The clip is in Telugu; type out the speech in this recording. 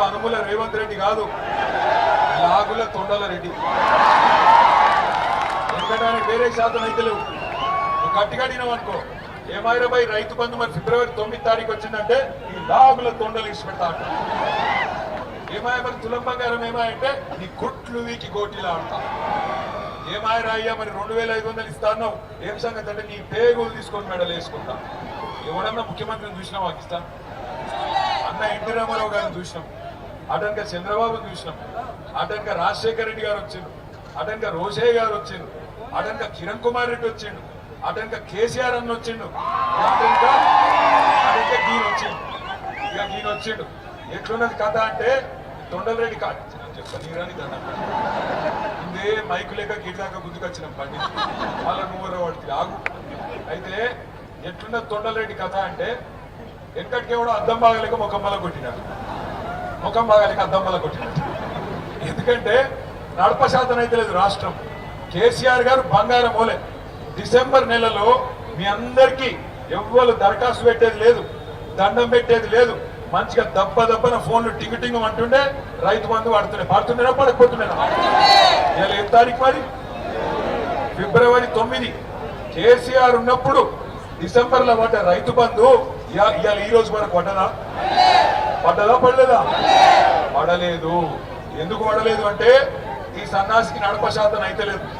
అనుముల రేవంత్ రెడ్డి కాదు, లాగుల తొండల రెడ్డి. ఎందుకంటే వేరే శాతం అయితే లేవు. నువ్వు గట్టిగా అడిగినావు ఏమాయిరాబాయి రైతు బంధు మరి ఫిబ్రవరి 9 తారీఖు వచ్చిందంటే ఈ లాగుల తొండలు ఇచ్చి పెడతా అంట. ఏమాయ మరి తులం బంగారం ఏమాయంటే నీ గుట్లు వీకి గోటీలా ఆడతా. ఏమాయరాయ్యా మరి 2500 ఇస్తాను, ఏం సంగతి అంటే నీ పేగులు తీసుకొని మెడలు వేసుకుంటా. ఎవడన్నా ముఖ్యమంత్రిని చూసినాం పాకిస్తాన్ అన్న ఎన్టీ రామారావు గారిని చూసినాం, అటనక చంద్రబాబుని చూసినాం, అటనక రాజశేఖర రెడ్డి గారు వచ్చిండు, అటనక రోషయ్య గారు వచ్చిండు, అటనక కిరణ్ కుమార్ రెడ్డి వచ్చిండు, అటనక కేసీఆర్ అన్న వచ్చిండు, అటనక గీన్ వచ్చిండు. ఇక గీన్ వచ్చిండు. ఎట్లున్నది కథ అంటే తొండలరెడ్డి చెప్తాను నీరాని కదా ఇదే మైకు లేక గీటాక గుర్తుకొచ్చిన పండి వాళ్ళ నువ్వు వాడికి ఆగు. అయితే ఎట్లున్న తొండలరెడ్డి కథ అంటే ఎక్కడికి కూడా అద్దం బాగలేక ముఖంబల కొట్టినాడు, ముఖం బాగలేక అద్దమ్మల కొట్టినాడు. ఎందుకంటే నడప శాతం అయితే లేదు రాష్ట్రం. కేసీఆర్ గారు బంగారం మోలే. డిసెంబర్ నెలలో మీ అందరికీ ఎవ్వరు దరఖాస్తు పెట్టేది లేదు, దండం పెట్టేది లేదు. మంచిగా దబ్బన ఫోన్లు టింగు టింగు అంటుండే రైతు బంధు పడుతుండేనా పడకపోతుండేనా? ఇలా ఏం తారీఖు మరి? ఫిబ్రవరి 9. కేసీఆర్ ఉన్నప్పుడు డిసెంబర్ లో పడ్డ రైతు బంధు ఇవాళ ఈ రోజు వరకు పడ్డదా? పడలేదా? పడలేదు. ఎందుకు పడలేదు అంటే ఈ సన్నాసికి నడప శాతం అయితే లేదు.